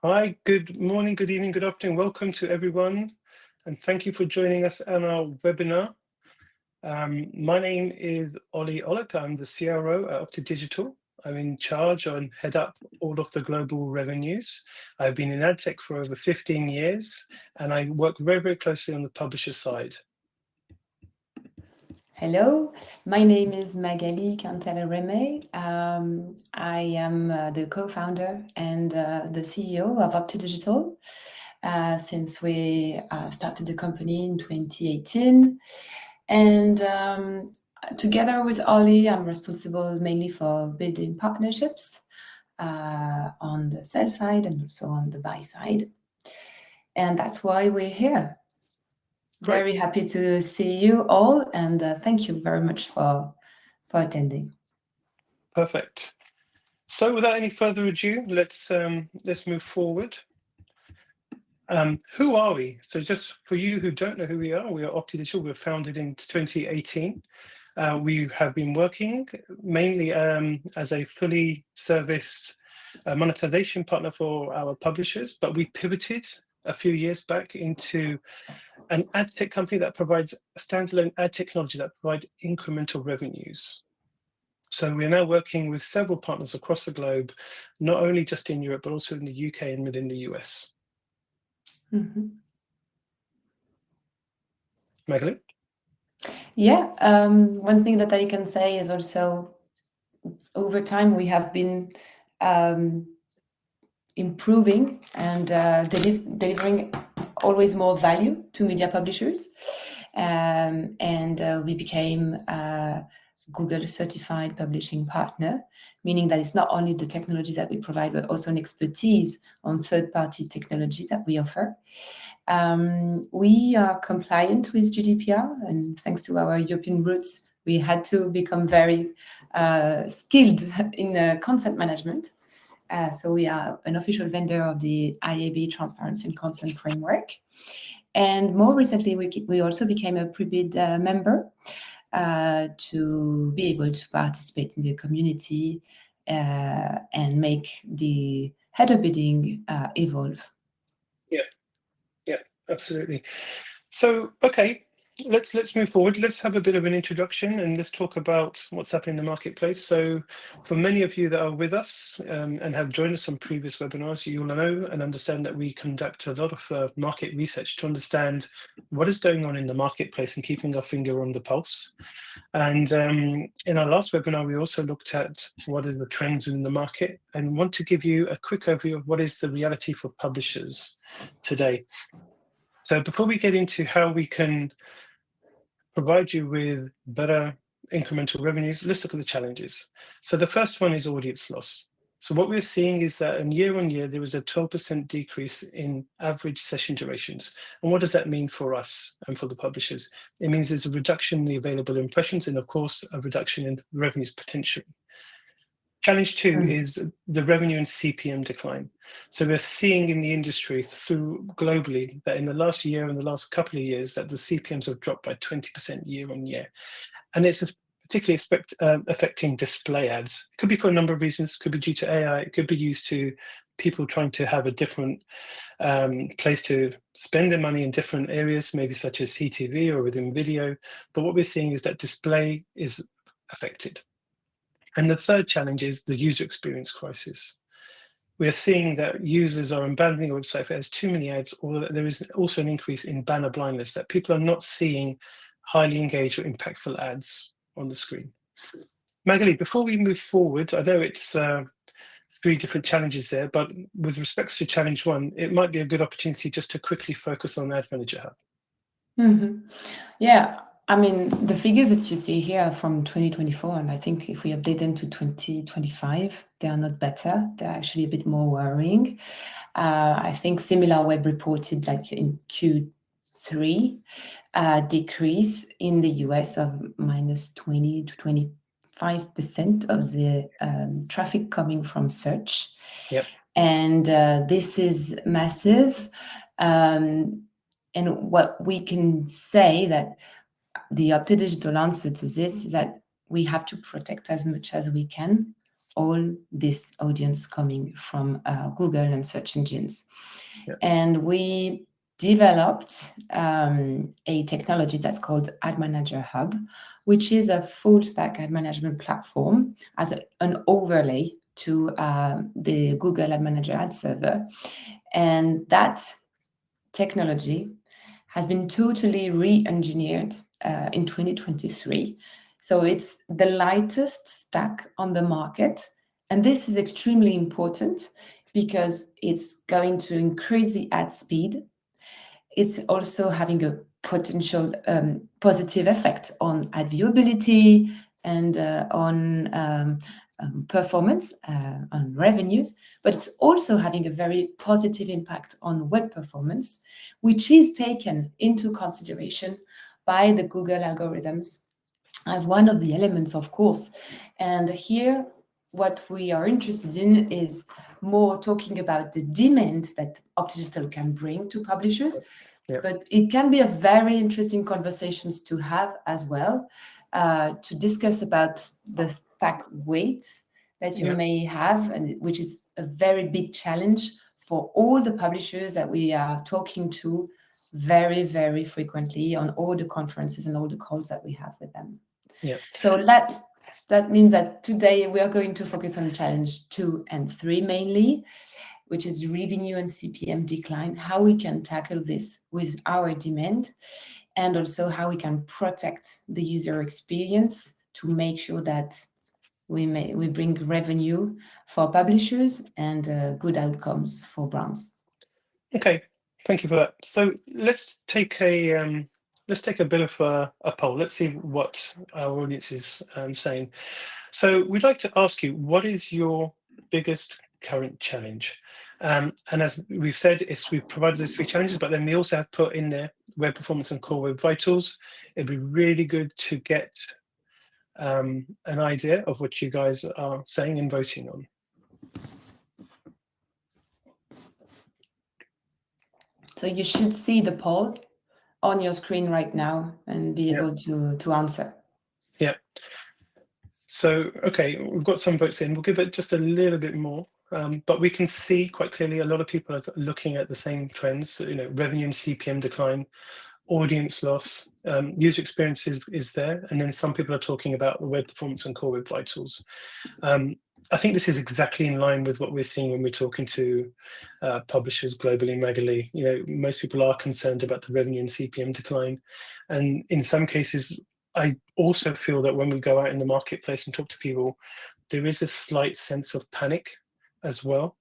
Hi, good morning, good evening, good afternoon. Welcome to everyone, and thank you for joining us on our webinar. My name is Olly Aulakh. I'm the CRO at Opti Digital. I'm in charge and head up all of the global revenues. I've been in ad tech for over 15 years, and I work very, very closely on the publisher side. Hello, my name is Magali Quentel-Reme. I am the co-founder and the CEO of Opti Digital since we started the company in 2018. And together with Olly, I'm responsible mainly for building partnerships on the sell side and also on the buy side. And that's why we're here. Great. Very happy to see you all, and thank you very much for attending. Perfect. So without any further ado, let's move forward. Who are we? So just for you who don't know who we are Opti Digital. We were founded in 2018. We have been working mainly as a fully serviced monetization partner for our publishers, but we pivoted a few years back into an ad tech company that provides standalone ad technology that provide incremental revenues. So we're now working with several partners across the globe, not only just in Europe, but also in the UK and within the US. Mm-hmm. Magali? Yeah, one thing that I can say is also over time we have been improving and delivering always more value to media publishers. And we became a Google certified publishing partner, meaning that it's not only the technology that we provide, but also an expertise on third-party technology that we offer. We are compliant with GDPR, and thanks to our European roots, we had to become very skilled in content management. So we are an official vendor of the IAB Transparency and Consent Framework. And more recently, we also became a pre-bid member to be able to participate in the community and make the header bidding evolve. Yeah, absolutely. So, okay, let's move forward. Let's have a bit of an introduction and let's talk about what's happening in the marketplace. So for many of you that are with us and have joined us on previous webinars, you will know and understand that we conduct a lot of market research to understand what is going on in the marketplace and keeping our finger on the pulse. And in our last webinar, we also looked at what are the trends in the market and want to give you a quick overview of what is the reality for publishers today. So before we get into how we can provide you with better incremental revenues, let's look at the challenges. So the first one is audience loss. So what we're seeing is that in year on year, there was a 12% decrease in average session durations. And what does that mean for us and for the publishers? It means there's a reduction in the available impressions and of course, a reduction in revenues potential. Challenge two is the revenue and CPM decline. So we're seeing in the industry through globally that in the last year and the last couple of years that the CPMs have dropped by 20% year on year. And it's particularly affecting display ads. It could be for a number of reasons. It could be due to AI. It could be used to people trying to have a different place to spend their money in different areas, maybe such as CTV or within video. But what we're seeing is that display is affected. And the third challenge is the user experience crisis. We are seeing that users are abandoning a website if it has too many ads, or that there is also an increase in banner blindness, that people are not seeing highly engaged or impactful ads on the screen. Magali, before we move forward, I know it's 3 different challenges there, but with respect to challenge 1, it might be a good opportunity just to quickly focus on Ad Manager Hub. Mm-hmm. Yeah. I mean, the figures that you see here are from 2024, and I think if we update them to 2025, they are not better. They're actually a bit more worrying. I think SimilarWeb reported like in Q3 decrease in the US of minus 20 to 25% of the traffic coming from search. Yep. And this is massive. And what we can say that the Opti Digital answer to this is that we have to protect as much as we can all this audience coming from Google and search engines. Yeah. And we developed a technology that's called Ad Manager Hub, which is a full stack ad management platform as an overlay to the Google Ad Manager ad server. And that technology has been totally re-engineered in 2023. So it's the lightest stack on the market. And this is extremely important because it's going to increase the ad speed. It's also having a potential positive effect on ad viewability and on performance, on revenues, but it's also having a very positive impact on web performance, which is taken into consideration by the Google algorithms as one of the elements, of course. And here, what we are interested in is more talking about the demand that Opti Digital can bring to publishers. Yeah. But it can be a very interesting conversations to have as well, to discuss about the stack weight that you may have, and which is a very big challenge for all the publishers that we are talking to very, very frequently on all the conferences and all the calls that we have with them. Yeah. So that means that today we are going to focus on challenge 2 and 3 mainly, which is revenue and CPM decline, how we can tackle this with our demand, and also how we can protect the user experience to make sure that we bring revenue for publishers and good outcomes for brands. Okay, thank you for that. So let's take a bit of a poll. Let's see what our audience is saying. So we'd like to ask you, what is your biggest current challenge? And as we've said, we've provided those 3 challenges, but then we also have put in there web performance and core web vitals. It'd be really good to get an idea of what you guys are saying and voting on. So you should see the poll on your screen right now and be able to answer. Yeah. So, okay, we've got some votes in. We'll give it just a little bit more, but we can see quite clearly a lot of people are looking at the same trends, revenue and CPM decline, audience loss, user experience is there, and then some people are talking about the web performance and core web vitals. I think this is exactly in line with what we're seeing when we're talking to publishers globally, Magali. Most people are concerned about the revenue and CPM decline, and in some cases, I also feel that when we go out in the marketplace and talk to people, there is a slight sense of panic as well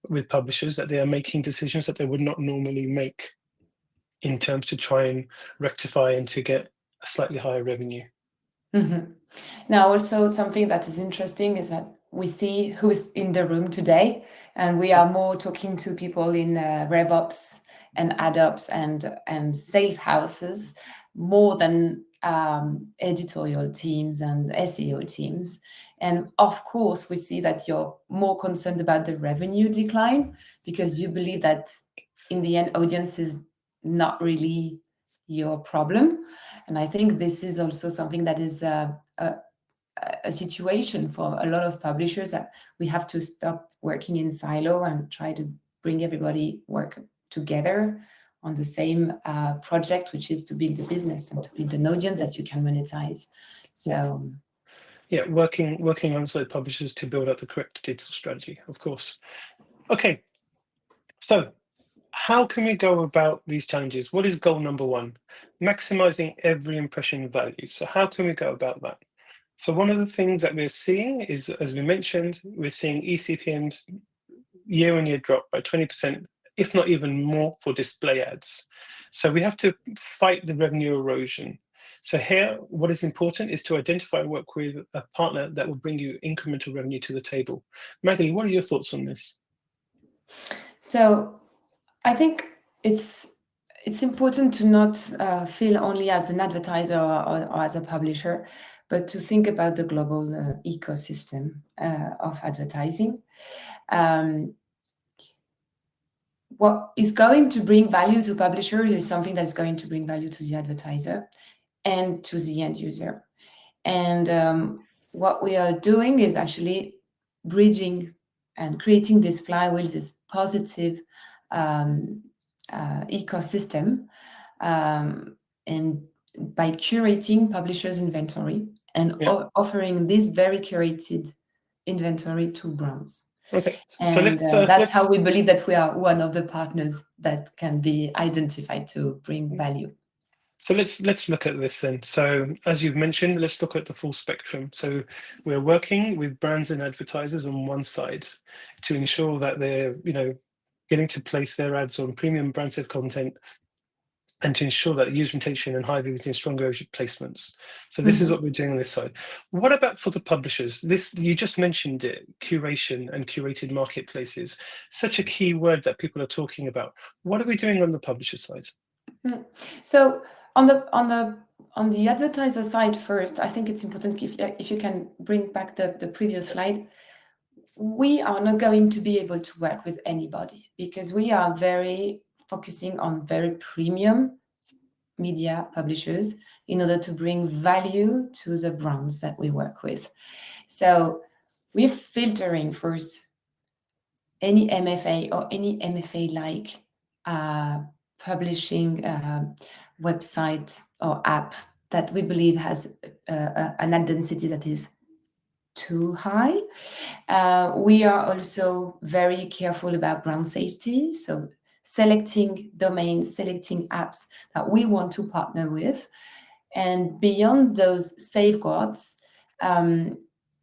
with publishers, that they are making decisions that they would not normally make in terms to try and rectify and to get a slightly higher revenue. Mm-hmm. Now, also something that is interesting is that we see who is in the room today, and we are more talking to people in RevOps and AdOps and sales houses more than editorial teams and SEO teams. And of course, we see that you're more concerned about the revenue decline because you believe that in the end, audience is not really your problem. And I think this is also something that is a situation for a lot of publishers, that we have to stop working in silo and try to bring everybody work together on the same project, which is to build a business and to build an audience that you can monetize. So yeah, working alongside publishers to build out the correct digital strategy, of course. Okay, so how can we go about these challenges? What is goal number 1? Maximizing every impression value. So how can we go about that? So one of the things that we're seeing is, as we mentioned, we're seeing eCPMs year-on-year drop by 20%, if not even more, for display ads. So we have to fight the revenue erosion. So here, what is important is to identify and work with a partner that will bring you incremental revenue to the table. Magali, what are your thoughts on this? So I think it's important to not feel only as an advertiser or as a publisher, but to think about the global ecosystem of advertising. What is going to bring value to publishers is something that's going to bring value to the advertiser and to the end user. And what we are doing is actually bridging and creating this flywheel, this positive ecosystem, and by curating publishers' inventory and offering this very curated inventory to brands. Okay, so And let's that's how we believe that we are one of the partners that can be identified to bring value. So let's look at this then. So as you've mentioned, let's look at the full spectrum. So we're working with brands and advertisers on one side to ensure that they're, getting to place their ads on premium brand safe content, and to ensure that user retention and high visibility and stronger placements. So this is what we're doing on this side. What about for the publishers? This, you just mentioned it, curation and curated marketplaces, such a key word that people are talking about. What are we doing on the publisher side? So on the advertiser side first, I think it's important if you can bring back the previous slide. We are not going to be able to work with anybody because we are very focusing on very premium media publishers in order to bring value to the brands that we work with. So we're filtering first any MFA or any MFA-like publishing website or app that we believe has an ad density that is too high. We are also very careful about brand safety, so selecting domains, selecting apps that we want to partner with. And beyond those safeguards,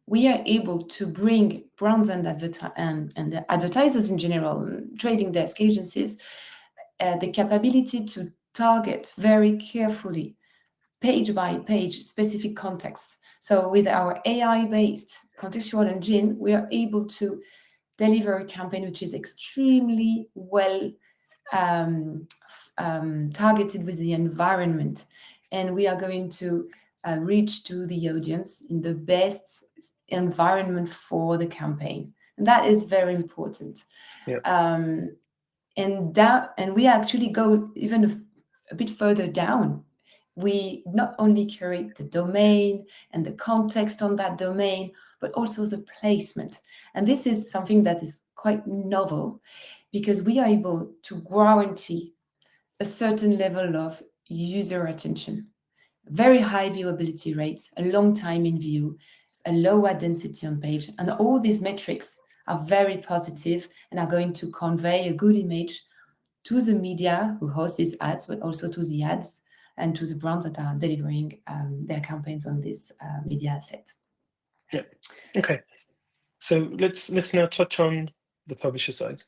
we are able to bring brands and the advertisers in general, trading desk agencies, the capability to target very carefully, page by page, specific contexts. So with our AI-based contextual engine, we are able to deliver a campaign which is extremely well targeted with the environment. And we are going to reach to the audience in the best environment for the campaign. And that is very important. Yeah. And we actually go even a bit further down. We not only curate the domain and the context on that domain, but also the placement. And this is something that is quite novel because we are able to guarantee a certain level of user attention, very high viewability rates, a long time in view, a lower density on page. And all these metrics are very positive and are going to convey a good image to the media who host these ads, but also to the ads and to the brands that are delivering their campaigns on this media asset. Yeah. Okay. So let's now touch on the publisher side.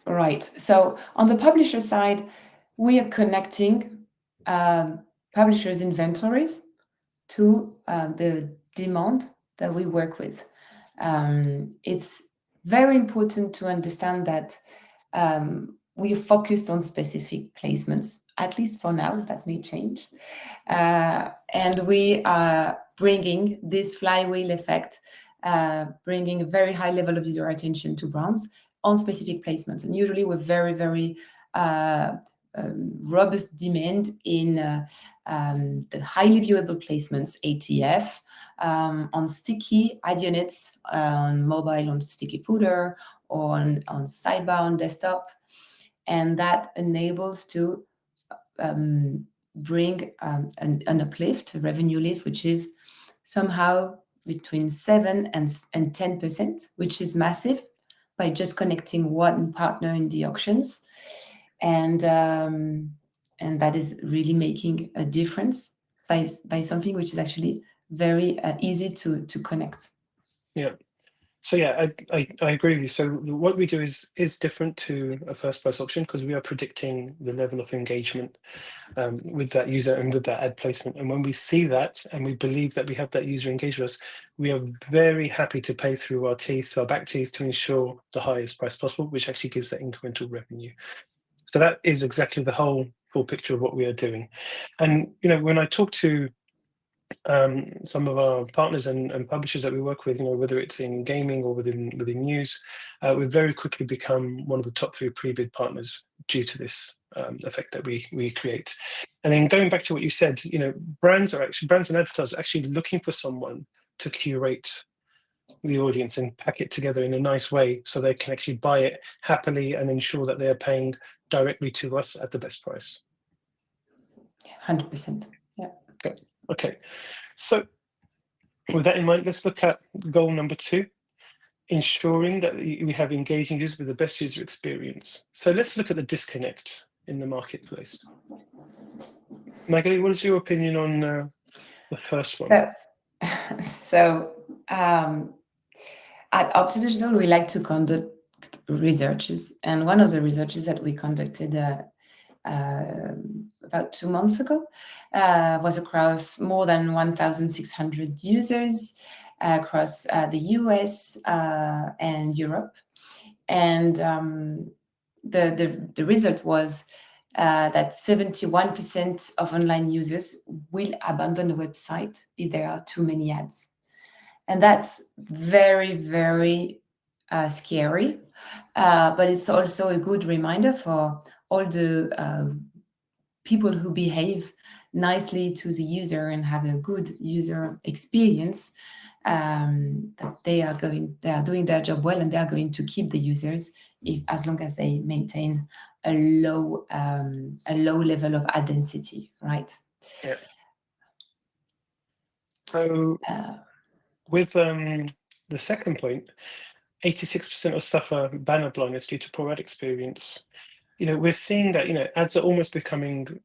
Right. So on the publisher side, we are connecting publishers' inventories to the demand that we work with. It's very important to understand that we are focused on specific placements, at least for now. That may change. And we are bringing this flywheel effect, bringing a very high level of user attention to brands on specific placements. And usually we're very, very robust demand in the highly viewable placements, ATF, on sticky ad units, on mobile, on sticky footer, or on sidebar on desktop. And that enables to bring an uplift, a revenue lift, which is somehow between 7 and 10%, which is massive, by just connecting one partner in the auctions. And that is really making a difference by something which is actually very easy to connect. Yeah. So yeah, I agree with you. So what we do is different to a first price auction because we are predicting the level of engagement with that user and with that ad placement. And when we see that and we believe that we have that user engaged with us, we are very happy to pay through our teeth, our back teeth, to ensure the highest price possible, which actually gives that incremental revenue. So that is exactly the whole full picture of what we are doing. And when I talk to some of our partners and publishers that we work with, whether it's in gaming or within news, we've very quickly become one of the top 3 pre-bid partners due to this effect that we create. And then going back to what you said, brands and advertisers are actually looking for someone to curate the audience and pack it together in a nice way so they can actually buy it happily and ensure that they're paying directly to us at the best price. 100%. Yeah. Okay. So with that in mind, let's look at goal number 2, ensuring that we have engaging users with the best user experience. So let's look at the disconnect in the marketplace. Magali, what is your opinion on the first one? So at Opti Digital, we like to conduct researches, and one of the researches that we conducted about 2 months ago was across more than 1,600 users across the US and Europe, and the result was that 71% of online users will abandon a website if there are too many ads. And that's very, very scary. But it's also a good reminder for all the people who behave nicely to the user and have a good user experience, that they are doing their job well, and they are going to keep the users as long as they maintain a low level of ad density, right? Yeah. So with the second point, 86% of suffer banner blindness due to poor ad experience. We're seeing that ads are almost becoming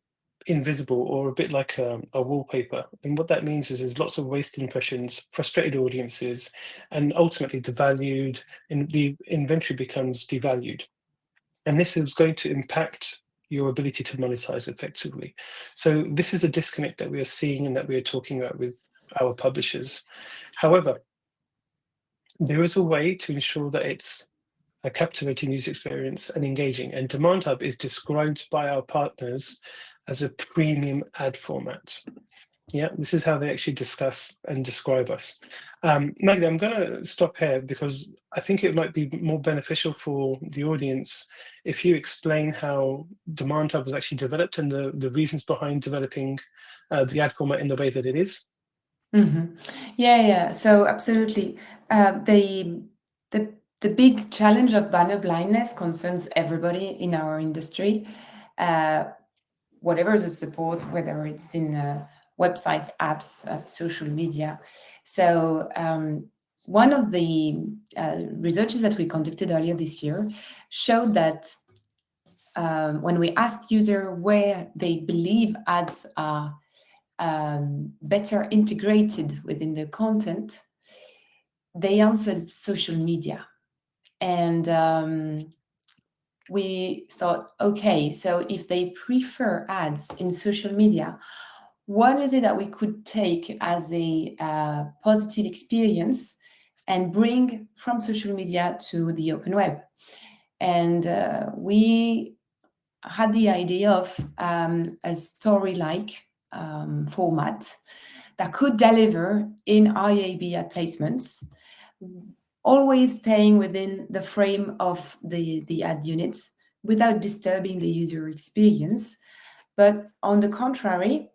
invisible or a bit like a wallpaper. And what that means is there's lots of wasted impressions, frustrated audiences, and ultimately the inventory becomes devalued. And this is going to impact your ability to monetize effectively. So this is a disconnect that we are seeing and that we are talking about with our publishers. However, there is a way to ensure that it's a captivating user experience and engaging. And Demand Hub is described by our partners as a premium ad format. Yeah, this is how they actually discuss and describe us. Maggie, I'm going to stop here because I think it might be more beneficial for the audience if you explain how Demand Hub was actually developed and the reasons behind developing the ad format in the way that it is. Mm-hmm. Yeah. So absolutely, the big challenge of banner blindness concerns everybody in our industry. Whatever the support, whether it's in websites, apps, social media. So one of the researches that we conducted earlier this year showed that when we asked users where they believe ads are better integrated within the content, they answered social media. And we thought, okay, so if they prefer ads in social media, what is it that we could take as a positive experience and bring from social media to the open web? And we had the idea of a story-like format that could deliver in IAB ad placements, always staying within the frame of the ad units without disturbing the user experience, but on the contrary,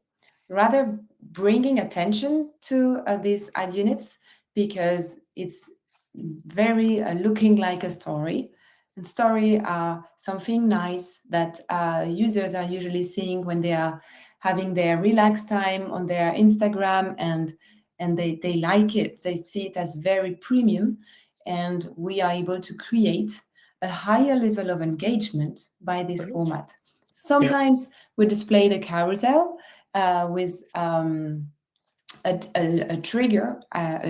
rather bringing attention to these ad units, because it's very looking like a story. And story are something nice that users are usually seeing when they are having their relaxed time on their Instagram, and they like it. They see it as very premium, and we are able to create a higher level of engagement by this format. Sometimes we display the carousel with a trigger.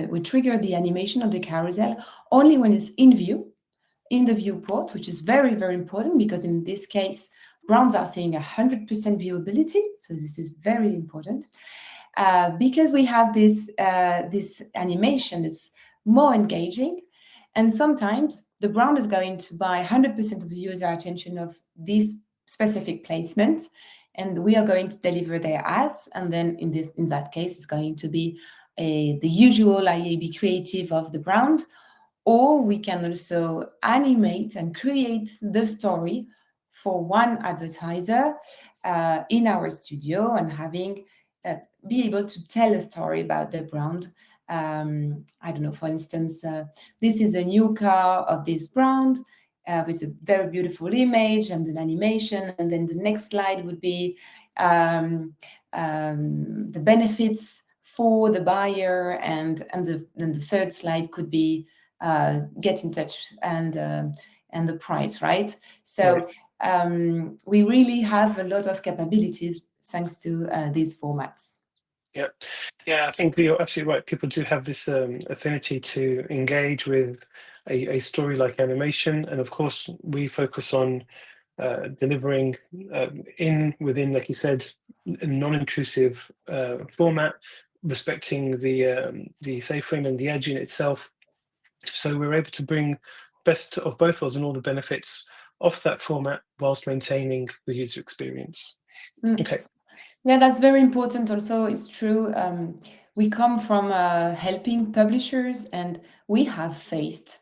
We trigger the animation of the carousel only when it's in view, in the viewport, which is very, very important, because in this case, brands are seeing 100% viewability. So this is very important. Because we have this animation, it's more engaging. And sometimes the brand is going to buy 100% of the user attention of this specific placement, and we are going to deliver their ads. And then in that case, it's going to be the usual IAB creative of the brand. Or we can also animate and create the story for one advertiser in our studio, and having be able to tell a story about the brand I don't know, for instance, this is a new car of this brand with a very beautiful image and an animation. And then the next slide would be the benefits for the buyer. And the third slide could be get in touch and the price, right? So we really have a lot of capabilities thanks to these formats. Yeah, I think you're absolutely right. People do have this affinity to engage with a story like animation, and of course, we focus on delivering within, like you said, a non-intrusive format, respecting the safe frame and the edge in itself. So we're able to bring best of both worlds and all the benefits of that format whilst maintaining the user experience. Okay. Yeah, that's very important. Also, it's true. We come from helping publishers, and we have faced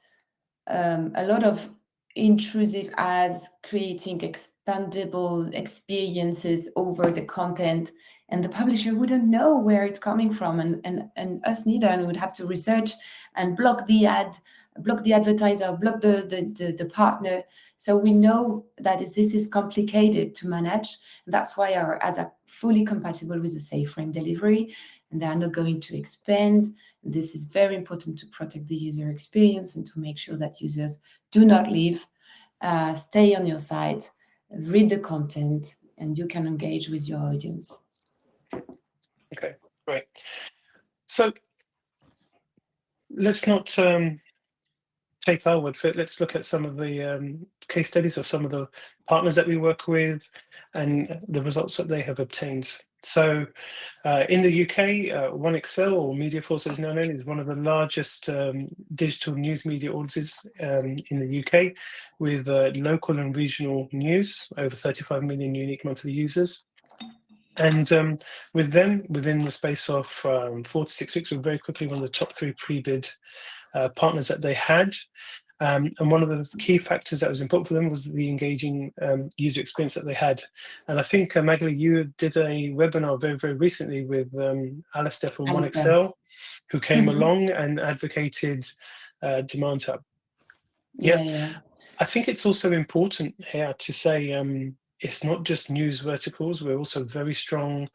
a lot of intrusive ads, creating expandable experiences over the content, and the publisher wouldn't know where it's coming from, and us neither, and we'd have to research and block the ad, block the advertiser, block the partner. So we know that this is complicated to manage. That's why our ads are fully compatible with the safe frame delivery, and they are not going to expand. This is very important to protect the user experience and to make sure that users do not leave, stay on your site, read the content, and you can engage with your audience. Okay, great. So let's not take our word for it. Let's look at some of the case studies of some of the partners that we work with and the results that they have obtained. So in the UK, One Excel, or MediaForce as now known, is one of the largest digital news media audiences in the UK, with local and regional news, over 35 million unique monthly users. And with them, within the space of 4 to 6 weeks, we're very quickly one of the top 3 pre-bid partners that they had. And one of the key factors that was important for them was the engaging user experience that they had. And I think, Magali, you did a webinar very, very recently with Alistair from One Excel, who came along and advocated Demand Hub. Yeah. I think it's also important here to say it's not just news verticals. We're also very strong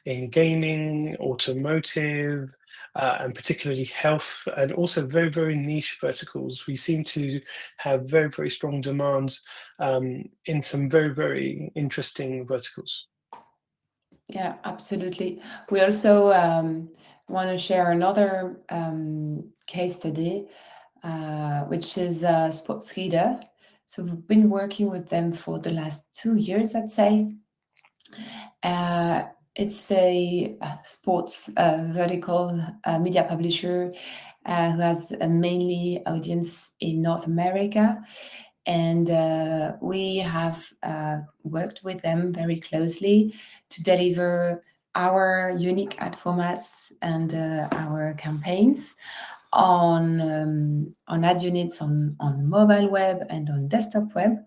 in gaming, automotive, and particularly health, and also very, very niche verticals. We seem to have very, very strong demands in some very, very interesting verticals. Yeah, absolutely. We also want to share another case study, which is Sports Reader. So we've been working with them for the last 2 years, I'd say. It's a sports vertical media publisher who has a mainly audience in North America. And we have worked with them very closely to deliver our unique ad formats and our campaigns on ad units on mobile web and on desktop web,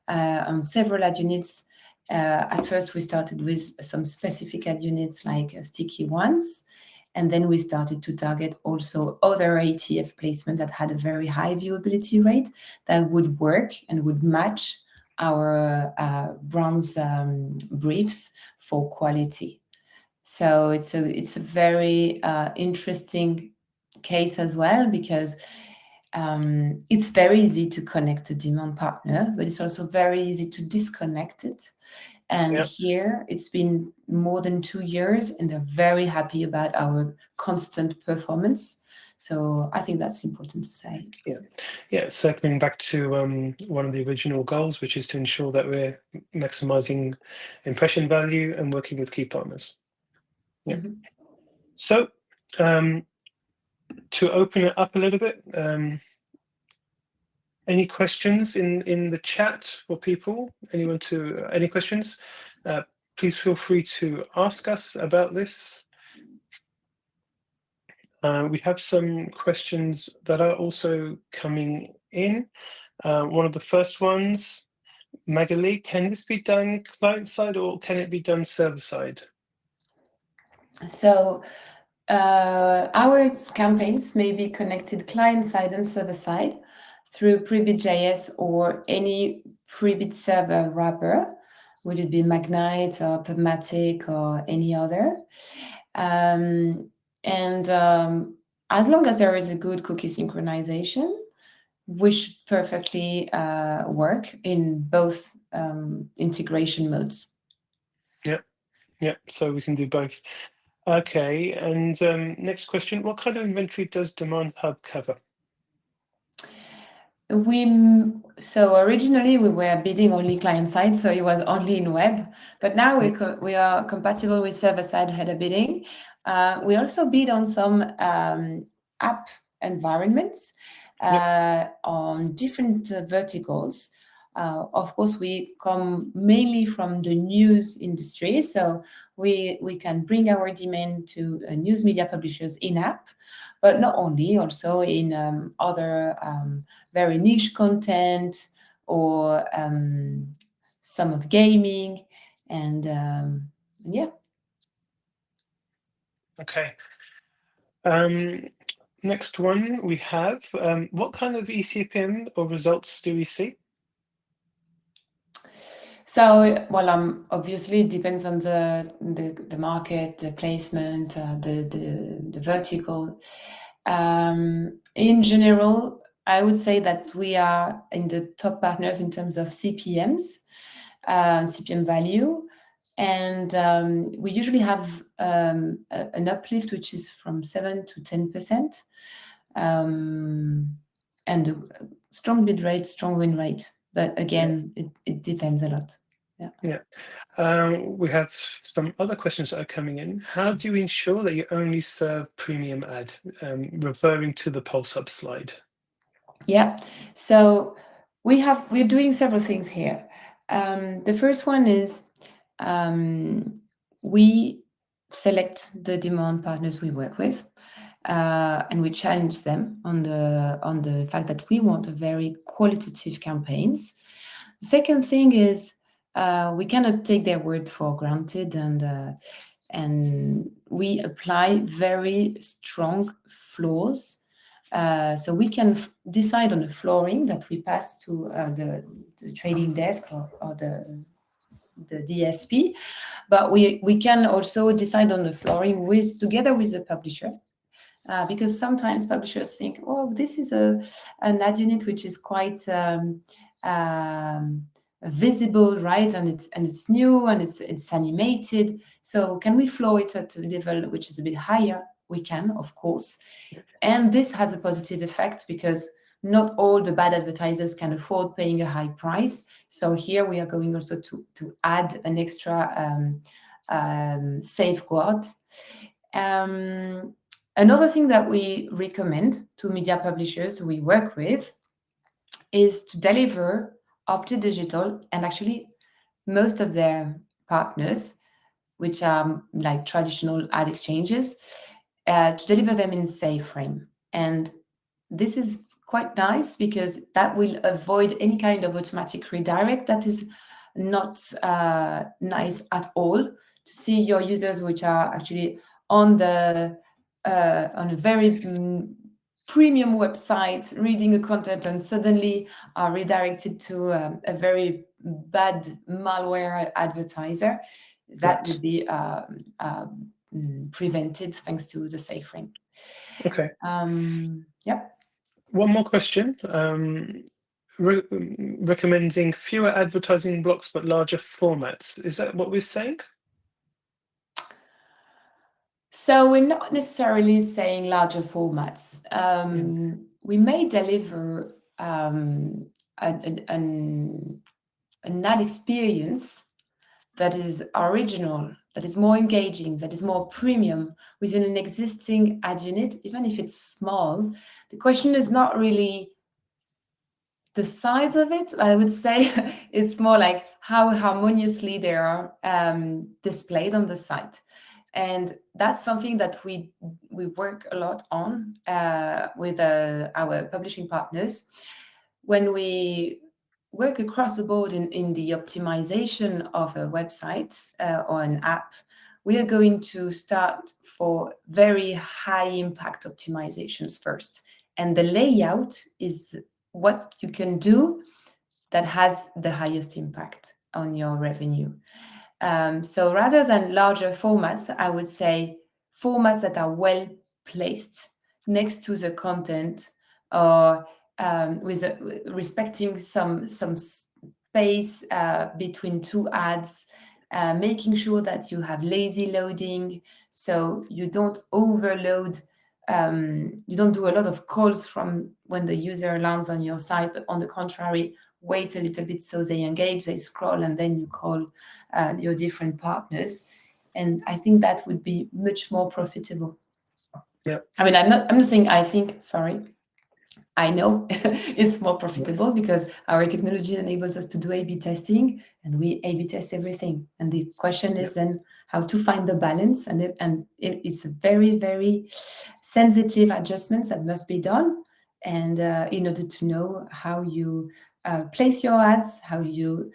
on several ad units. At first, we started with some specific ad units like sticky ones, and then we started to target also other ATF placements that had a very high viewability rate that would work and would match our brand's briefs for quality. So it's a very interesting case as well, because it's very easy to connect a demand partner, but it's also very easy to disconnect it. And here it's been more than 2 years, and they're very happy about our constant performance. So I think that's important to say. Yeah. Circling back to one of the original goals, which is to ensure that we're maximizing impression value and working with key partners. So to open it up a little bit, any questions in the chat for people? Any questions? Please feel free to ask us about this. We have some questions that are also coming in. One of the first ones, Magali, can this be done client side or can it be done server side? So Our campaigns may be connected client-side and server-side through Prebid.js or any Prebid server wrapper, would it be Magnite or Pubmatic or any other. As long as there is a good cookie synchronization, we should perfectly work in both integration modes. Yeah, so we can do both. Okay, and next question, what kind of inventory does Demand Hub cover? So originally we were bidding only client side, so it was only in web. But now we are compatible with server side header bidding. We also bid on some app environments on different verticals. Of course, we come mainly from the news industry, so we can bring our demand to news media publishers in app, but not only, also in other very niche content or some of gaming and yeah. Okay. Next one we have, what kind of eCPM or results do we see? So, well, obviously it depends on the market, the placement, the vertical. In general, I would say that we are in the top partners in terms of CPMs, CPM value, and we usually have an uplift which is from 7 to 10%, and a strong bid rate, strong win rate. But again, it depends a lot. Yeah. We have some other questions that are coming in. How do you ensure that you only serve premium ad, referring to the Pulse Hub slide? Yeah. So we're doing several things here. The first one is we select the demand partners we work with, and we challenge them on the fact that we want a very qualitative campaigns. The second thing is we cannot take their word for granted, and we apply very strong floors. So we can decide on the flooring that we pass to the trading desk or the DSP, but we can also decide on the flooring together with the publisher. Because sometimes publishers think, oh, this is an ad unit which is quite visible, right? And it's new and it's animated. So can we floor it at a level which is a bit higher? We can, of course. And this has a positive effect because not all the bad advertisers can afford paying a high price. So here we are going also to add an extra safeguard. Another thing that we recommend to media publishers we work with is to deliver Opti Digital and actually most of their partners, which are like traditional ad exchanges, to deliver them in safe frame. And this is quite nice because that will avoid any kind of automatic redirect that is not nice at all, to see your users which are actually on a very premium website reading a content and suddenly are redirected to a very bad malware advertiser. That would be prevented thanks to the safe frame. Okay. Yeah. One more question. Recommending fewer advertising blocks but larger formats. Is that what we're saying? So we're not necessarily saying larger formats. We may deliver an ad experience that is original, that is more engaging, that is more premium within an existing ad unit, even if it's small. The question is not really the size of it. I would say it's more like how harmoniously they are displayed on the site. And that's something that we work a lot on with our publishing partners. When we work across the board in the optimization of a website or an app, we are going to start for very high impact optimizations first. And the layout is what you can do that has the highest impact on your revenue. So rather than larger formats, I would say formats that are well placed next to the content, or respecting some space between two ads, making sure that you have lazy loading, so you don't overload. You don't do a lot of calls from when the user lands on your site, but on the contrary, wait a little bit so they engage, they scroll, and then you call your different partners. And I think that would be much more profitable. Yeah. I mean, I'm not saying I think, sorry. I know it's more profitable because our technology enables us to do A/B testing, and we A/B test everything. And the question is then how to find the balance, and it's a very, very sensitive adjustments that must be done. And in order to know how you place your ads, how you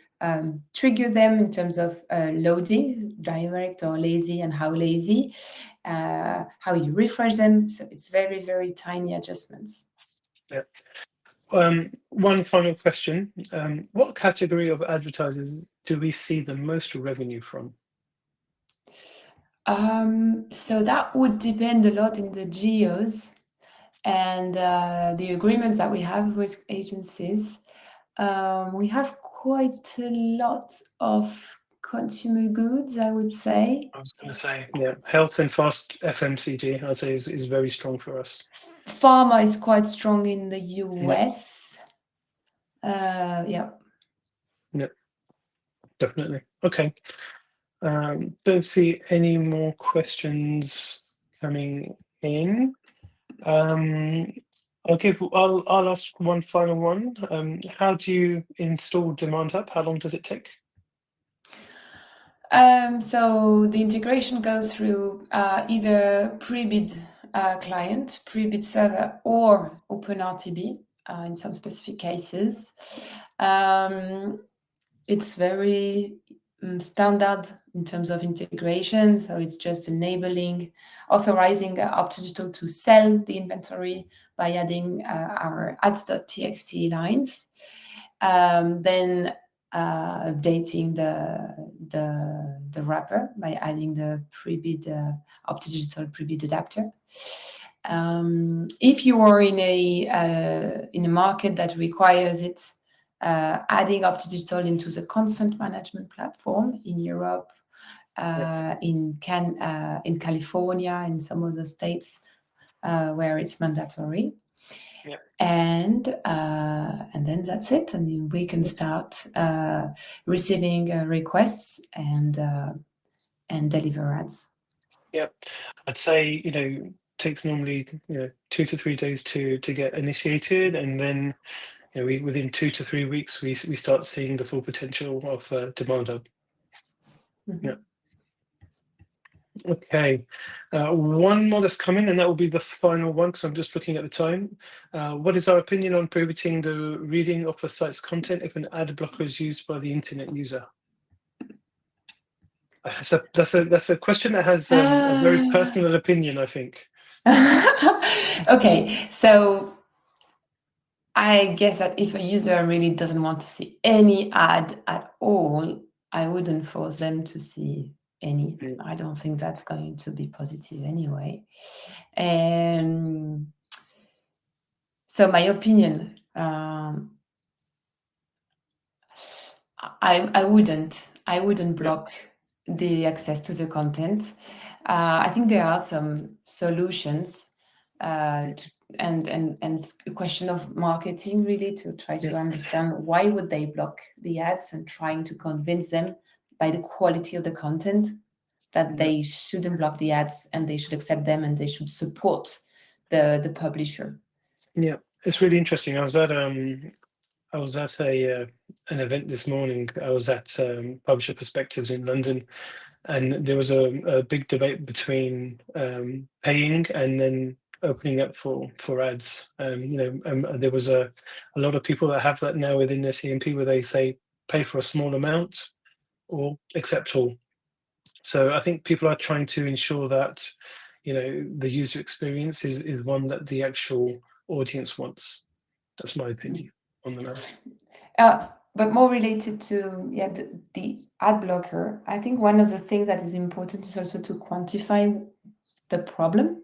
trigger them in terms of loading, direct or lazy, and how lazy, how you refresh them. So it's very, very tiny adjustments. Yeah. One final question. What category of advertisers do we see the most revenue from? So that would depend a lot in the geos and the agreements that we have with agencies. We have quite a lot of consumer goods, I would say. I was going to say, yeah, health and fast FMCG, I'd say, is very strong for us. Pharma is quite strong in the US. Yeah. Yeah, definitely. Okay. Don't see any more questions coming in. I'll ask one final one. How do you install Demand Hub? How long does it take? So the integration goes through either pre-bid client, pre-bid server, or OpenRTB in some specific cases. It's very standard in terms of integration. So it's just authorizing Opti Digital to sell the inventory by adding our ads.txt lines. Then updating the wrapper by adding the pre-bid Opti Digital pre-bid adapter. If you are in a market that requires it, adding Opti Digital into the consent management platform in Europe, in California, in some of the states where it's mandatory. Yeah. And then that's it. I mean, we can start receiving requests and deliver ads. Yeah, I'd say takes normally 2 to 3 days to get initiated, and then within 2 to 3 weeks we start seeing the full potential of Demand Hub. Mm-hmm. Yeah. Okay, one more that's coming, and that will be the final one because I'm just looking at the time. What is our opinion on prohibiting the reading of a site's content if an ad blocker is used by the internet user? That's a question that has a very personal opinion, I think. Okay, so I guess that if a user really doesn't want to see any ad at all, I wouldn't force them to see any. I don't think that's going to be positive anyway. So my opinion, I wouldn't block the access to the content. I think there are some solutions and it's a question of marketing, really, to try to understand why would they block the ads, and trying to convince them by the quality of the content that they shouldn't block the ads and they should accept them and they should support the publisher. Yeah, it's really interesting. I was at an event this morning. I was at Publisher Perspectives in London, and there was a big debate between paying and then opening up for ads. There was a lot of people that have that now within their CMP, where they say pay for a small amount or accept all. So I think people are trying to ensure that, the user experience is one that the actual audience wants. That's my opinion on the matter. But more related to the ad blocker, I think one of the things that is important is also to quantify the problem.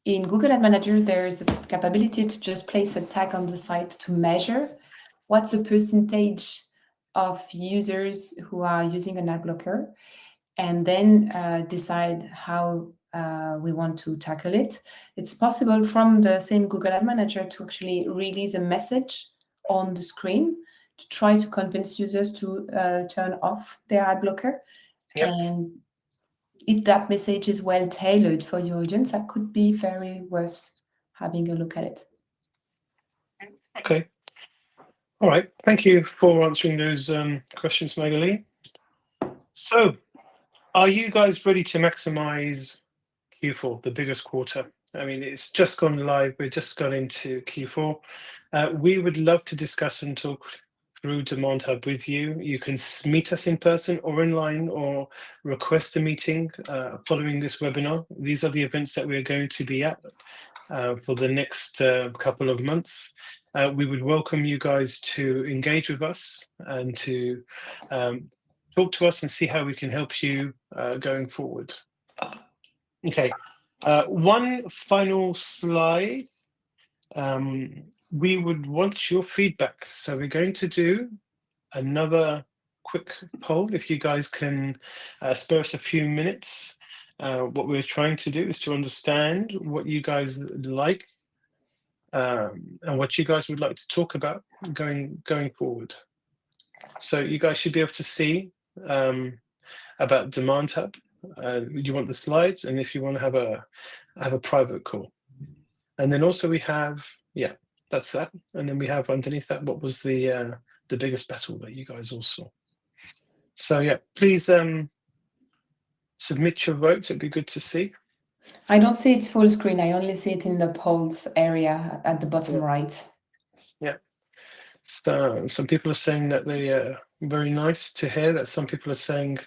In Google Ad Manager, there's a capability to just place a tag on the site to measure what's the percentage of users who are using an ad blocker, and then decide how we want to tackle it. It's possible from the same Google Ad Manager to actually release a message on the screen to try to convince users to turn off their ad blocker. Yep. And if that message is well tailored for your audience, that could be very worth having a look at it. Okay. All right. Thank you for answering those questions, Magali. So, are you guys ready to maximize Q4, the biggest quarter? I mean, it's just gone live. We're just gone into Q4. We would love to discuss and talk through Demand Hub with you. You can meet us in person or online, or request a meeting following this webinar. These are the events that we're going to be at for the next couple of months. We would welcome you guys to engage with us and to talk to us and see how we can help you going forward. Okay, one final slide. We would want your feedback. So we're going to do another quick poll. If you guys can spare us a few minutes. What we're trying to do is to understand what you guys like and what you guys would like to talk about going forward. So you guys should be able to see about Demand Hub. You want the slides, and if you want to have a private call. And then also we have, that's that. And then we have underneath that, what was the biggest battle that you guys all saw. So please submit your votes. It'd be good to see. I don't see it full screen. I only see it in the polls area at the bottom right. Yeah. So some people are saying that they are very nice to hear that. Some people are saying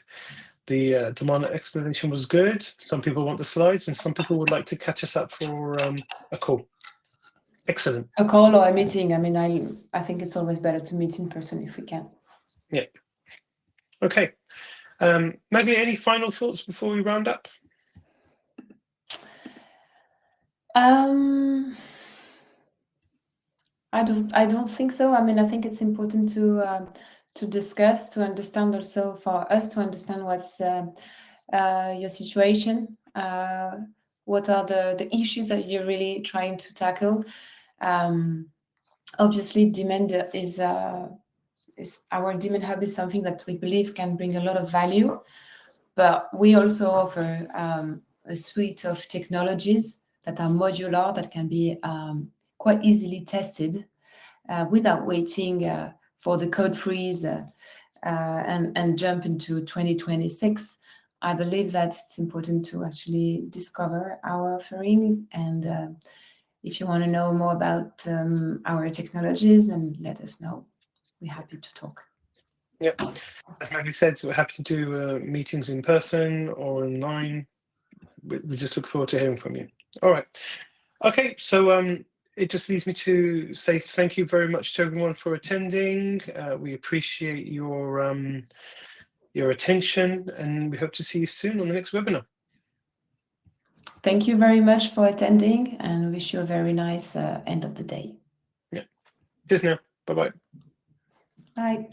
the demand explanation was good. Some people want the slides, and some people would like to catch us up for a call. Excellent. A call or a meeting. I mean, I think it's always better to meet in person if we can. Yeah. Okay. Magali, any final thoughts before we round up? I don't think so. I mean, I think it's important to discuss, to understand, also for us to understand what's your situation, what are the issues that you're really trying to tackle. Obviously, demand is our Demand Hub is something that we believe can bring a lot of value, but we also offer a suite of technologies that are modular, that can be quite easily tested without waiting for the code freeze and jump into 2026. I believe that it's important to actually discover our offering, and if you want to know more about our technologies, then let us know. We're happy to talk. Yeah, as Maggie said, we're happy to do meetings in person or online. We just look forward to hearing from you. All right. Okay, so it just leaves me to say thank you very much to everyone for attending. We appreciate your attention, and we hope to see you soon on the next webinar. Thank you very much for attending, and wish you a very nice end of the day. Yeah. Cheers now. Bye-bye. Bye.